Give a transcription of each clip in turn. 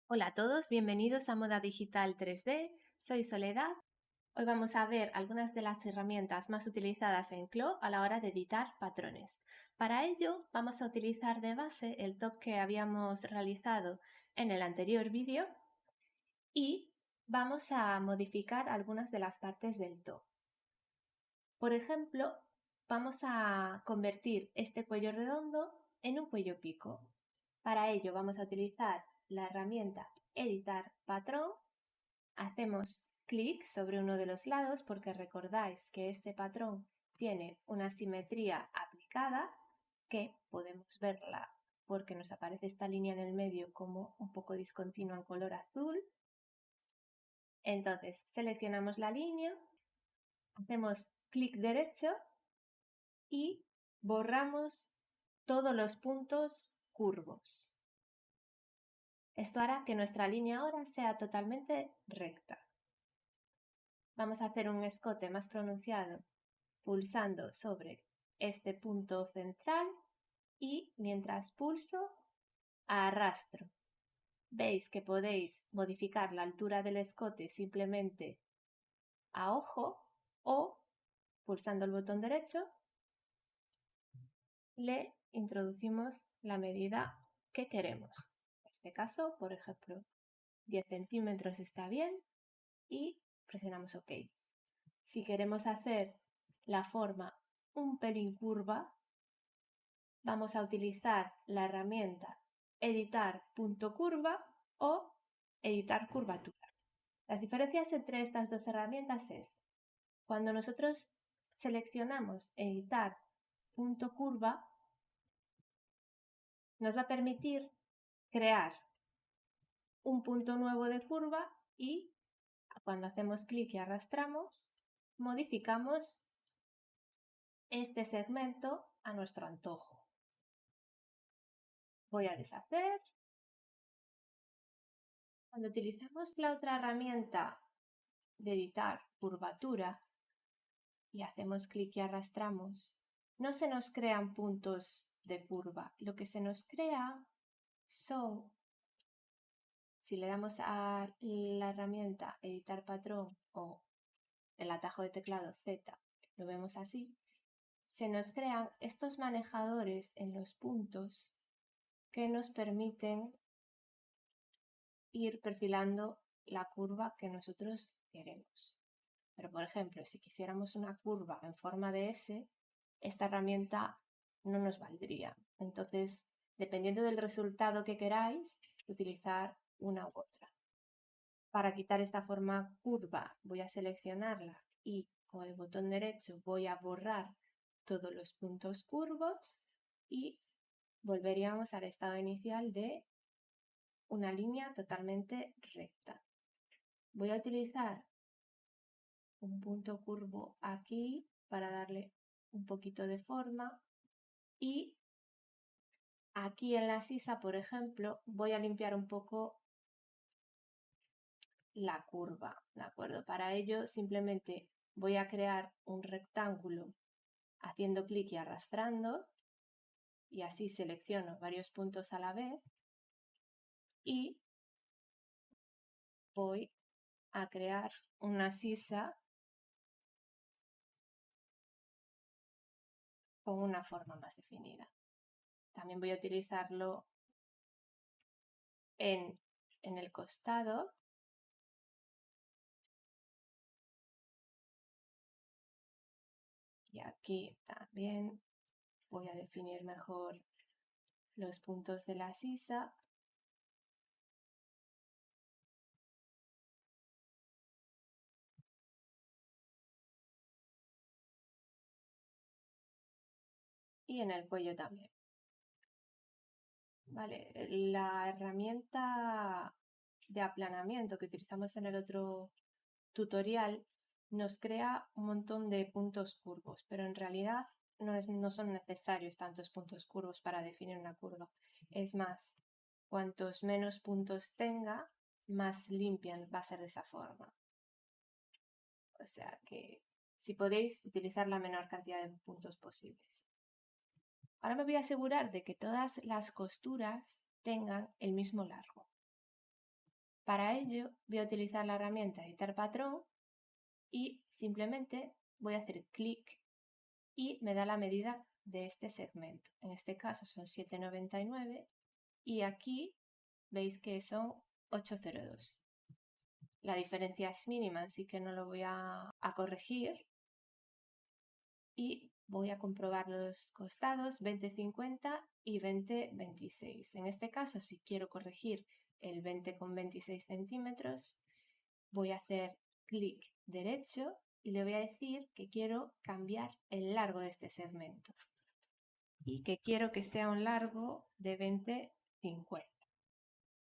Hola a todos, bienvenidos a Moda Digital 3D. Soy Soledad. Hoy vamos a ver algunas de las herramientas más utilizadas en CLO a la hora de editar patrones. Para ello vamos a utilizar de base el top que habíamos realizado en el anterior vídeo y vamos a modificar algunas de las partes del top. Por ejemplo, vamos a convertir este cuello redondo en un cuello pico. Para ello vamos a utilizar la herramienta Editar Patrón. Hacemos clic sobre uno de los lados porque recordáis que este patrón tiene una simetría aplicada que podemos verla porque nos aparece esta línea en el medio como un poco discontinua en color azul. Entonces seleccionamos la línea, hacemos clic derecho y borramos todos los puntos curvos. Esto hará que nuestra línea ahora sea totalmente recta. Vamos a hacer un escote más pronunciado pulsando sobre este punto central y mientras pulso arrastro. Veis que podéis modificar la altura del escote simplemente a ojo o pulsando el botón derecho le introducimos la medida que queremos. En este caso, por ejemplo, 10 centímetros está bien y presionamos OK. Si queremos hacer la forma un pelín curva, vamos a utilizar la herramienta Editar punto curva o Editar curvatura. Las diferencias entre estas dos herramientas es cuando nosotros seleccionamos Editar punto curva, nos va a permitir crear un punto nuevo de curva y cuando hacemos clic y arrastramos, modificamos este segmento a nuestro antojo. Voy a deshacer. Cuando utilizamos la otra herramienta de editar curvatura y hacemos clic y arrastramos, no se nos crean puntos de curva. Lo que se nos crea son, si le damos a la herramienta editar patrón o el atajo de teclado Z, lo vemos así, se nos crean estos manejadores en los puntos que nos permiten ir perfilando la curva que nosotros queremos. Pero, por ejemplo, si quisiéramos una curva en forma de S, esta herramienta no nos valdría. Entonces, dependiendo del resultado que queráis, utilizar una u otra. Para quitar esta forma curva, voy a seleccionarla y con el botón derecho voy a borrar todos los puntos curvos y volveríamos al estado inicial de una línea totalmente recta. Voy a utilizar un punto curvo aquí para darle un poquito de forma y aquí en la sisa, por ejemplo, voy a limpiar un poco la curva, ¿de acuerdo? Para ello simplemente voy a crear un rectángulo haciendo clic y arrastrando y así selecciono varios puntos a la vez y voy a crear una sisa con una forma más definida. También voy a utilizarlo en el costado y aquí también voy a definir mejor los puntos de la sisa. Y en el cuello también. Vale, la herramienta de aplanamiento que utilizamos en el otro tutorial nos crea un montón de puntos curvos, pero en realidad no son necesarios tantos puntos curvos para definir una curva. Es más, cuantos menos puntos tenga, más limpia va a ser de esa forma. O sea que si podéis utilizar la menor cantidad de puntos posibles. Ahora me voy a asegurar de que todas las costuras tengan el mismo largo. Para ello voy a utilizar la herramienta editar patrón y simplemente voy a hacer clic y me da la medida de este segmento. En este caso son 7,99 y aquí veis que son 8,02. La diferencia es mínima, así que no lo voy a corregir. Y voy a comprobar los costados 20,50 y 20,26. En este caso, si quiero corregir el 20,26 centímetros, voy a hacer clic derecho y le voy a decir que quiero cambiar el largo de este segmento y que quiero que sea un largo de 20,50.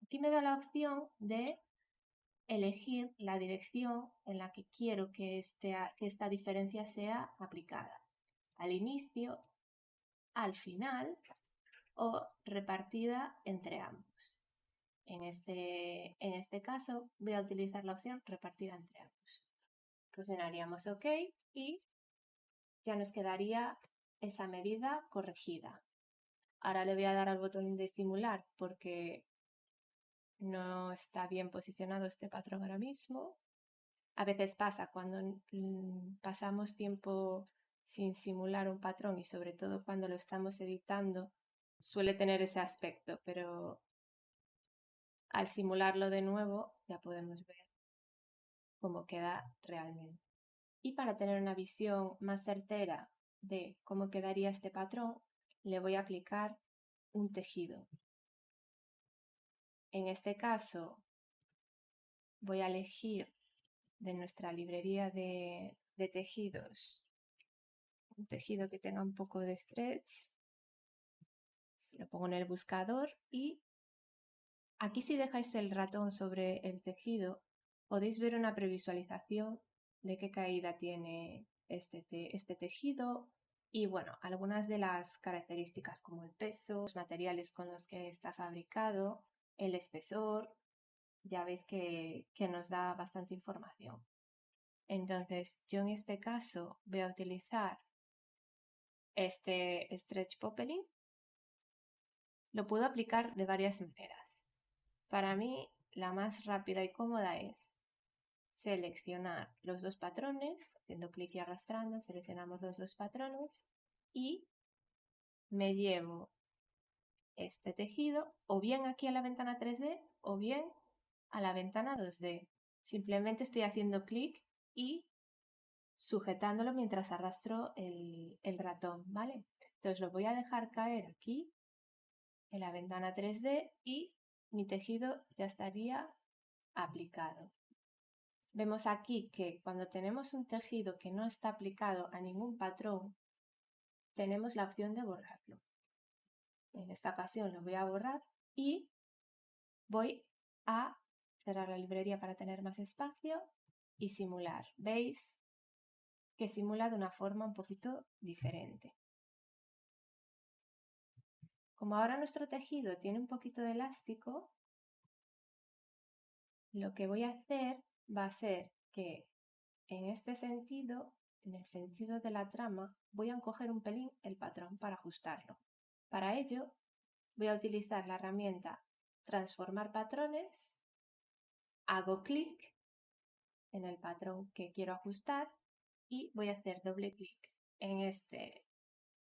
Aquí me da la opción de elegir la dirección en la que quiero que esta diferencia sea aplicada. Al inicio, al final o repartida entre ambos. En este caso voy a utilizar la opción repartida entre ambos. Presionaríamos OK y ya nos quedaría esa medida corregida. Ahora le voy a dar al botón de simular porque no está bien posicionado este patrón ahora mismo. A veces pasa cuando pasamos tiempo sin simular un patrón y sobre todo cuando lo estamos editando suele tener ese aspecto, pero al simularlo de nuevo ya podemos ver cómo queda realmente. Y para tener una visión más certera de cómo quedaría este patrón, le voy a aplicar un tejido. En este caso voy a elegir de nuestra librería de tejidos un tejido que tenga un poco de stretch. Lo pongo en el buscador y aquí, si dejáis el ratón sobre el tejido, podéis ver una previsualización de qué caída tiene este tejido y bueno, algunas de las características como el peso, los materiales con los que está fabricado, el espesor. Ya veis que nos da bastante información. Entonces yo en este caso voy a utilizar este stretch popeling. Lo puedo aplicar de varias maneras. Para mí, la más rápida y cómoda es seleccionar los dos patrones, haciendo clic y arrastrando, seleccionamos los dos patrones y me llevo este tejido o bien aquí a la ventana 3D o bien a la ventana 2D. Simplemente estoy haciendo clic y sujetándolo mientras arrastro el ratón, ¿vale? Entonces lo voy a dejar caer aquí en la ventana 3D y mi tejido ya estaría aplicado. Vemos aquí que cuando tenemos un tejido que no está aplicado a ningún patrón, tenemos la opción de borrarlo. En esta ocasión lo voy a borrar y voy a cerrar la librería para tener más espacio y simular. ¿Veis? Que simula de una forma un poquito diferente. Como ahora nuestro tejido tiene un poquito de elástico, lo que voy a hacer va a ser que en este sentido, en el sentido de la trama, voy a encoger un pelín el patrón para ajustarlo. Para ello, voy a utilizar la herramienta Transformar patrones, hago clic en el patrón que quiero ajustar y voy a hacer doble clic en este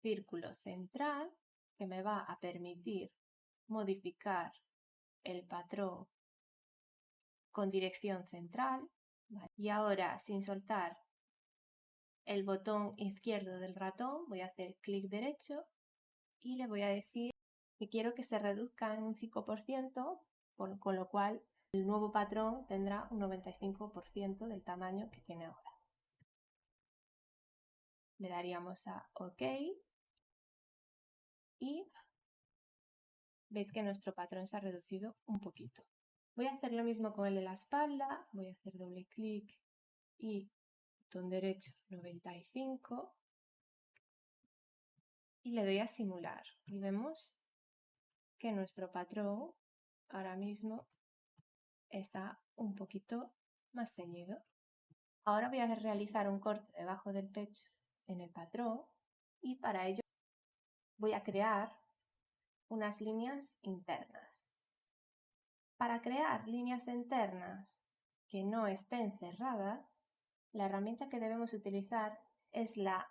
círculo central que me va a permitir modificar el patrón con dirección central. ¿Vale? Y ahora, sin soltar el botón izquierdo del ratón, voy a hacer clic derecho y le voy a decir que quiero que se reduzca en un 5%, con lo cual el nuevo patrón tendrá un 95% del tamaño que tiene ahora. Le daríamos a OK y veis que nuestro patrón se ha reducido un poquito. Voy a hacer lo mismo con el de la espalda, voy a hacer doble clic y botón derecho 95 y le doy a simular y vemos que nuestro patrón ahora mismo está un poquito más ceñido. Ahora voy a realizar un corte debajo del pecho en el patrón y para ello voy a crear unas líneas internas. Para crear líneas internas que no estén cerradas, la herramienta que debemos utilizar es la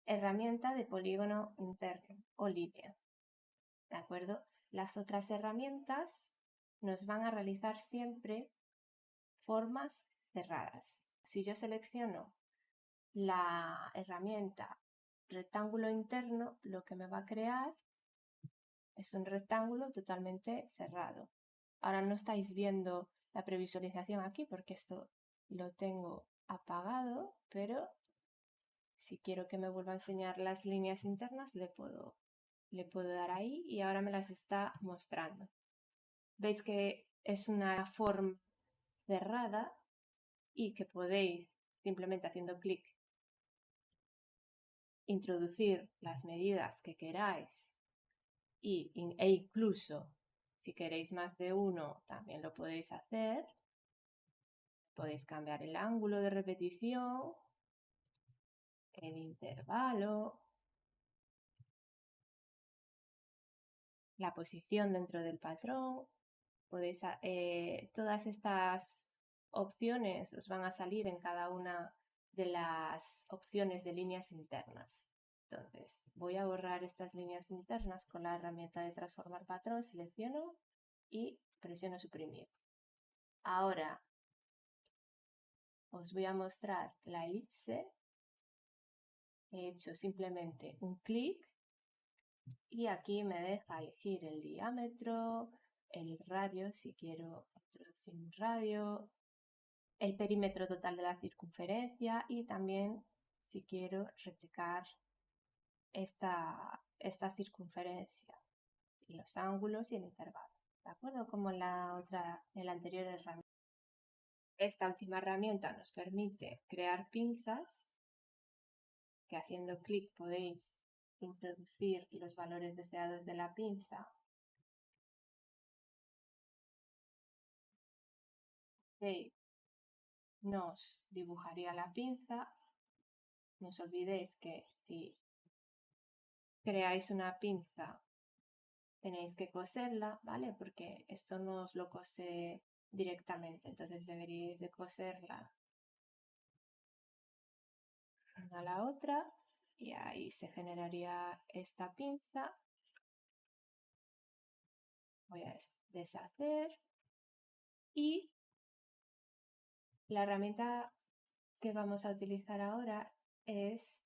herramienta de polígono interno o línea. ¿De acuerdo? Las otras herramientas nos van a realizar siempre formas cerradas. Si yo selecciono la herramienta rectángulo interno, lo que me va a crear es un rectángulo totalmente cerrado. Ahora no estáis viendo la previsualización aquí porque esto lo tengo apagado, pero si quiero que me vuelva a enseñar las líneas internas, le puedo dar ahí y ahora me las está mostrando. Veis que es una forma cerrada y que podéis, simplemente haciendo clic, introducir las medidas que queráis e incluso si queréis más de uno también lo podéis hacer. Podéis cambiar el ángulo de repetición, el intervalo, la posición dentro del patrón. Podéis, todas estas opciones os van a salir en cada una de las opciones de líneas internas. Entonces, voy a borrar estas líneas internas con la herramienta de transformar patrón, selecciono y presiono suprimir. Ahora os voy a mostrar la elipse. He hecho simplemente un clic y aquí me deja elegir el diámetro, el radio, si quiero introducir un radio, el perímetro total de la circunferencia y también si quiero replicar esta circunferencia, los ángulos y el intervalo, ¿de acuerdo? Como en la anterior herramienta. Esta última herramienta nos permite crear pinzas que haciendo clic podéis introducir los valores deseados de la pinza. Okay. Nos dibujaría la pinza. No os olvidéis que si creáis una pinza tenéis que coserla, ¿vale? Porque esto no os lo cose directamente, entonces deberíais de coserla una a la otra y ahí se generaría esta pinza. Voy a deshacer y la herramienta que vamos a utilizar ahora es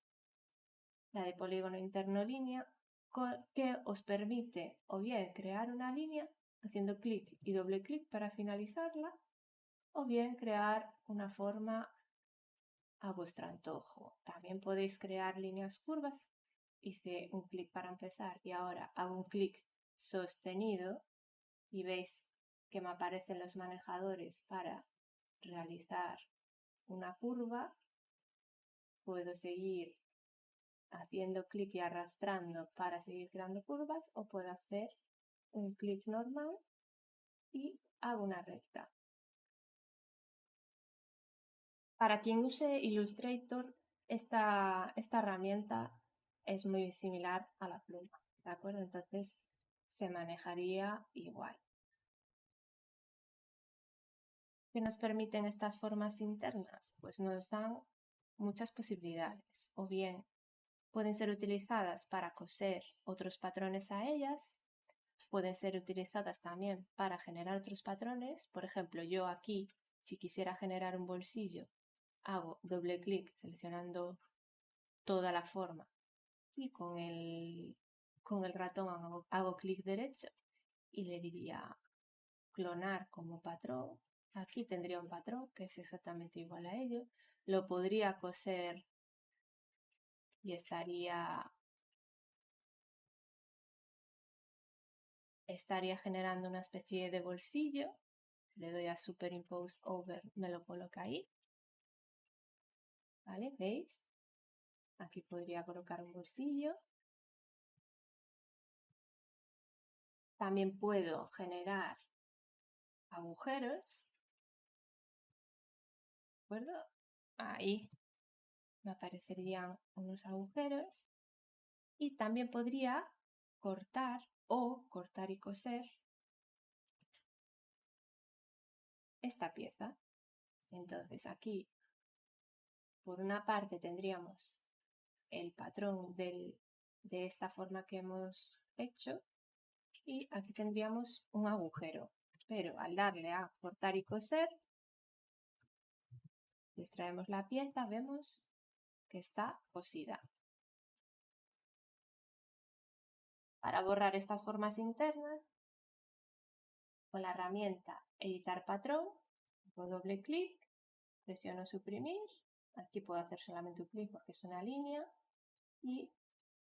la de polígono interno línea, que os permite o bien crear una línea haciendo clic y doble clic para finalizarla, o bien crear una forma a vuestro antojo. También podéis crear líneas curvas. Hice un clic para empezar y ahora hago un clic sostenido y veis que me aparecen los manejadores para realizar una curva. Puedo seguir haciendo clic y arrastrando para seguir creando curvas o puedo hacer un clic normal y hago una recta. Para quien use Illustrator, esta herramienta es muy similar a la pluma, ¿de acuerdo? Entonces se manejaría igual. ¿Qué nos permiten estas formas internas? Pues nos dan muchas posibilidades. O bien pueden ser utilizadas para coser otros patrones a ellas, pueden ser utilizadas también para generar otros patrones. Por ejemplo, yo aquí, si quisiera generar un bolsillo, hago doble clic seleccionando toda la forma y con el ratón hago clic derecho y le diría clonar como patrón. Aquí tendría un patrón que es exactamente igual a ello. Lo podría coser y estaría generando una especie de bolsillo. Le doy a Superimpose Over, me lo coloca ahí. ¿Vale? ¿Veis? Aquí podría colocar un bolsillo. También puedo generar agujeros. ¿De acuerdo? Ahí me aparecerían unos agujeros. Y también podría cortar y coser esta pieza. Entonces aquí, por una parte, tendríamos el patrón de esta forma que hemos hecho y aquí tendríamos un agujero. Pero al darle a cortar y coser, extraemos la pieza, vemos que está cosida. Para borrar estas formas internas, con la herramienta Editar patrón, hago doble clic, presiono suprimir, aquí puedo hacer solamente un clic porque es una línea y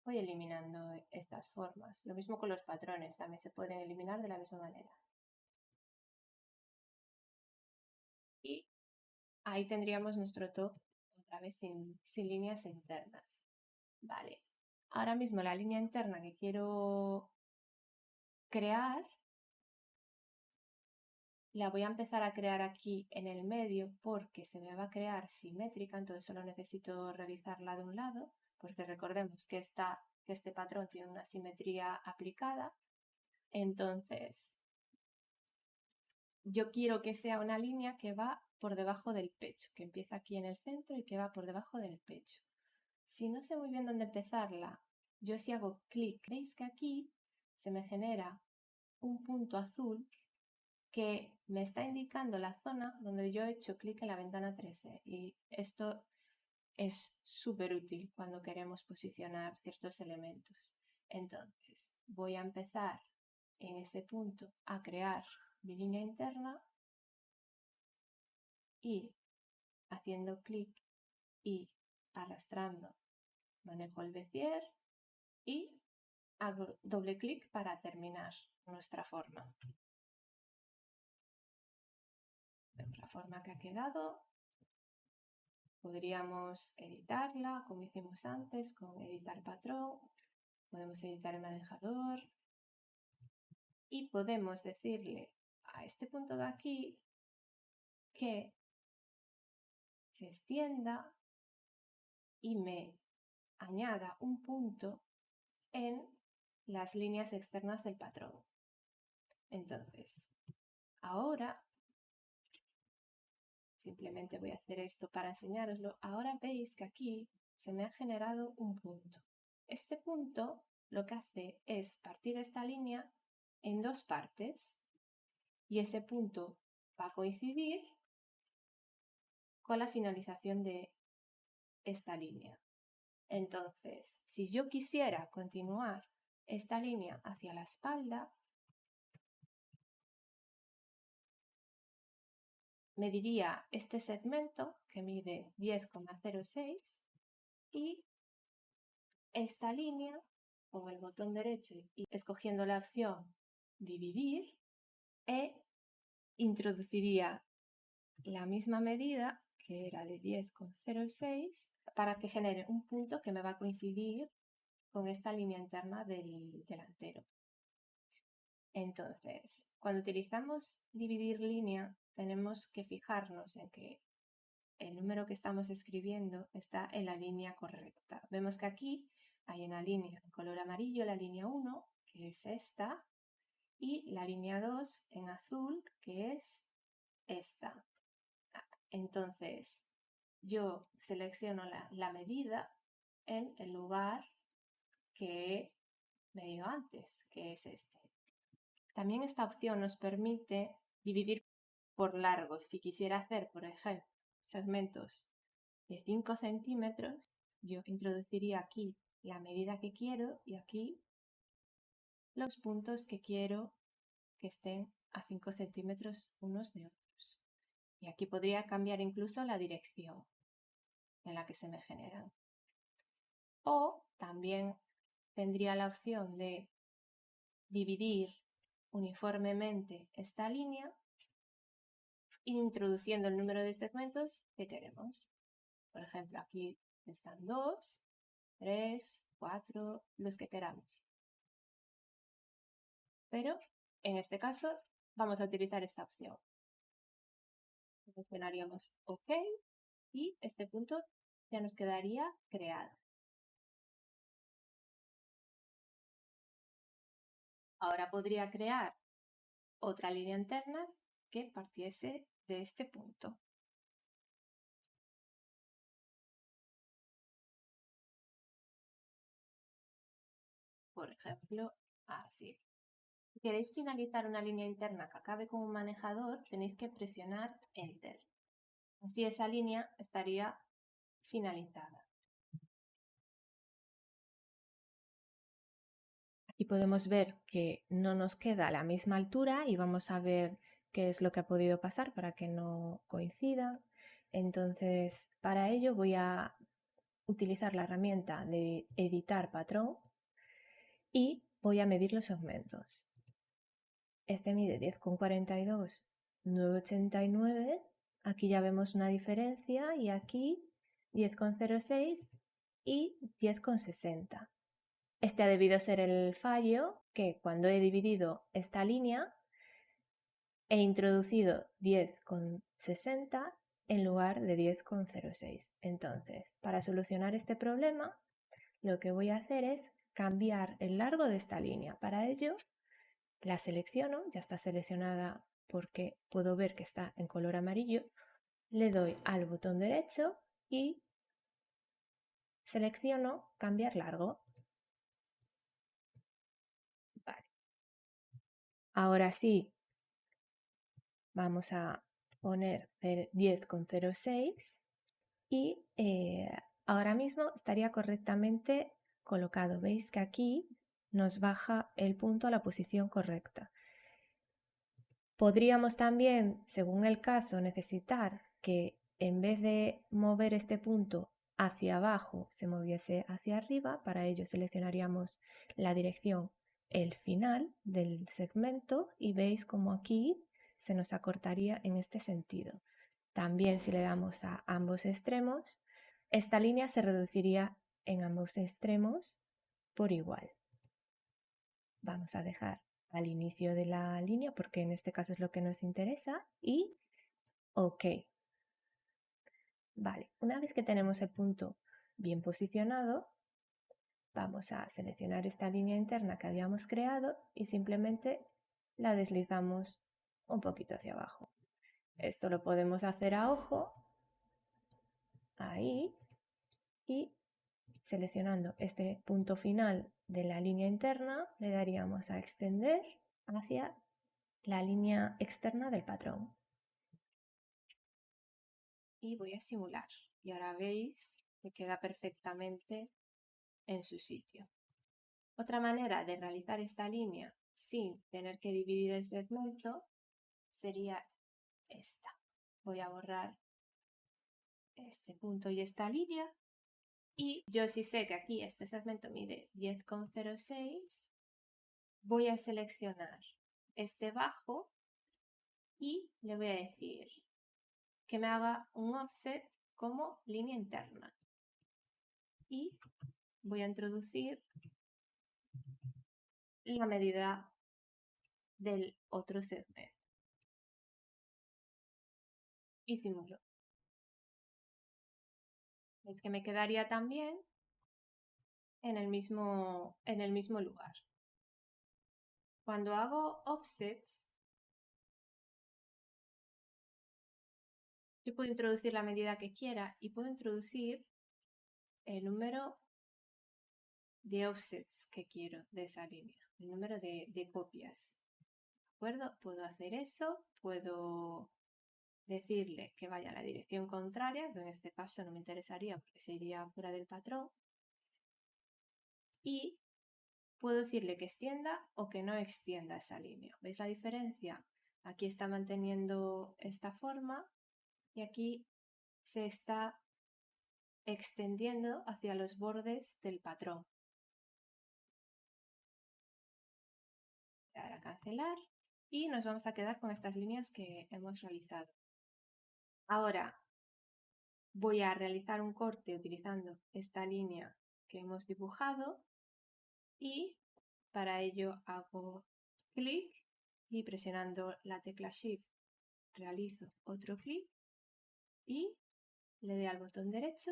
voy eliminando estas formas. Lo mismo con los patrones, también se pueden eliminar de la misma manera. Y ahí tendríamos nuestro top otra vez sin líneas internas. Vale, ahora mismo la línea interna que quiero crear la voy a empezar a crear aquí en el medio porque se me va a crear simétrica, entonces solo necesito realizarla de un lado, porque recordemos que este patrón tiene una simetría aplicada. Entonces, yo quiero que sea una línea que va por debajo del pecho, que empieza aquí en el centro y que va por debajo del pecho. Si no sé muy bien dónde empezarla, yo si hago clic, veis que aquí se me genera un punto azul que me está indicando la zona donde yo he hecho clic en la ventana 3D y esto es súper útil cuando queremos posicionar ciertos elementos. Entonces voy a empezar en ese punto a crear mi línea interna y haciendo clic y arrastrando manejo el Bezier y hago doble clic para terminar nuestra forma. La forma que ha quedado, podríamos editarla como hicimos antes con editar patrón, podemos editar el manejador y podemos decirle a este punto de aquí que se extienda y me añada un punto en las líneas externas del patrón. Entonces, ahora simplemente voy a hacer esto para enseñároslo. Ahora veis que aquí se me ha generado un punto. Este punto lo que hace es partir esta línea en dos partes y ese punto va a coincidir con la finalización de esta línea. Entonces, si yo quisiera continuar esta línea hacia la espalda, mediría este segmento que mide 10,06 y esta línea con el botón derecho y escogiendo la opción dividir introduciría la misma medida que era de 10,06 para que genere un punto que me va a coincidir con esta línea interna del delantero. Entonces, cuando utilizamos dividir línea, tenemos que fijarnos en que el número que estamos escribiendo está en la línea correcta. Vemos que aquí hay una línea en color amarillo, la línea 1, que es esta, y la línea 2 en azul, que es esta. Entonces, yo selecciono la medida en el lugar que he medido antes, que es este. También esta opción nos permite dividir por largos. Si quisiera hacer, por ejemplo, segmentos de 5 centímetros, yo introduciría aquí la medida que quiero y aquí los puntos que quiero que estén a 5 centímetros unos de otros. Y aquí podría cambiar incluso la dirección en la que se me generan. O también tendría la opción de dividir uniformemente esta línea introduciendo el número de segmentos que queremos. Por ejemplo, aquí están 2, 3, 4, los que queramos. Pero en este caso vamos a utilizar esta opción. Seleccionaríamos OK y este punto ya nos quedaría creado. Ahora podría crear otra línea interna que partiese de este punto. Por ejemplo, así. Si queréis finalizar una línea interna que acabe con un manejador, tenéis que presionar Enter. Así esa línea estaría finalizada. Aquí podemos ver que no nos queda a la misma altura y vamos a ver qué es lo que ha podido pasar para que no coincida. Entonces, para ello voy a utilizar la herramienta de editar patrón y voy a medir los segmentos. Este mide 10,42, 9,89. Aquí ya vemos una diferencia y aquí 10,06 y 10,60. Este ha debido ser el fallo que cuando he dividido esta línea he introducido 10,60 en lugar de 10,06. Entonces, para solucionar este problema, lo que voy a hacer es cambiar el largo de esta línea. Para ello, la selecciono, ya está seleccionada porque puedo ver que está en color amarillo. Le doy al botón derecho y selecciono cambiar largo. Vale. Ahora sí, vamos a poner 10,06 y ahora mismo estaría correctamente colocado. Veis que aquí nos baja el punto a la posición correcta. Podríamos también, según el caso, necesitar que en vez de mover este punto hacia abajo, se moviese hacia arriba. Para ello seleccionaríamos la dirección, el final del segmento y veis como aquí se nos acortaría en este sentido. También si le damos a ambos extremos, esta línea se reduciría en ambos extremos por igual. Vamos a dejar al inicio de la línea porque en este caso es lo que nos interesa y OK. Vale, una vez que tenemos el punto bien posicionado, vamos a seleccionar esta línea interna que habíamos creado y simplemente la deslizamos un poquito hacia abajo. Esto lo podemos hacer a ojo, ahí, y seleccionando este punto final de la línea interna, le daríamos a extender hacia la línea externa del patrón. Y voy a simular. Y ahora veis que queda perfectamente en su sitio. Otra manera de realizar esta línea sin tener que dividir el segmento sería esta. Voy a borrar este punto y esta línea. Y yo sí sé que aquí este segmento mide 10,06. Voy a seleccionar este bajo y le voy a decir que me haga un offset como línea interna. Y voy a introducir la medida del otro segmento. Y simulo. Es que me quedaría también en el mismo lugar. Cuando hago offsets, yo puedo introducir la medida que quiera y puedo introducir el número de offsets que quiero de esa línea, el número de copias. ¿De acuerdo? Puedo hacer eso, puedo decirle que vaya a la dirección contraria, que en este caso no me interesaría porque se iría fuera del patrón. Y puedo decirle que extienda o que no extienda esa línea. ¿Veis la diferencia? Aquí está manteniendo esta forma y aquí se está extendiendo hacia los bordes del patrón. Dar a cancelar y nos vamos a quedar con estas líneas que hemos realizado. Ahora voy a realizar un corte utilizando esta línea que hemos dibujado y para ello hago clic y presionando la tecla Shift realizo otro clic y le doy al botón derecho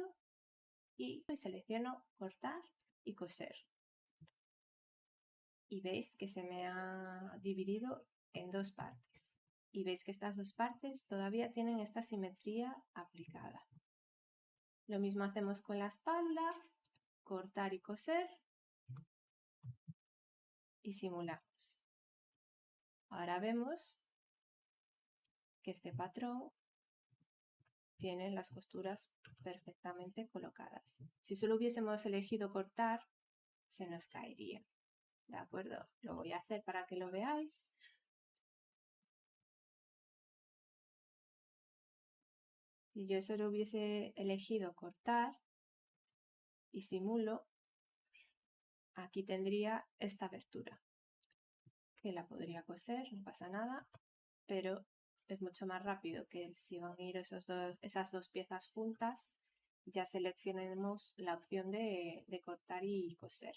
y selecciono cortar y coser. Y veis que se me ha dividido en dos partes. Y veis que estas dos partes todavía tienen esta simetría aplicada. Lo mismo hacemos con la espalda, cortar y coser y simulamos. Ahora vemos que este patrón tiene las costuras perfectamente colocadas. Si solo hubiésemos elegido cortar, se nos caería. ¿De acuerdo? Lo voy a hacer para que lo veáis. Si yo solo hubiese elegido cortar y simulo, aquí tendría esta abertura, que la podría coser, no pasa nada, pero es mucho más rápido que si van a ir esas dos piezas juntas, ya seleccionemos la opción de cortar y coser.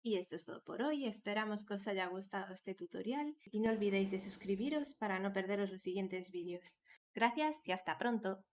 Y esto es todo por hoy, esperamos que os haya gustado este tutorial y no olvidéis de suscribiros para no perderos los siguientes vídeos. Gracias y hasta pronto.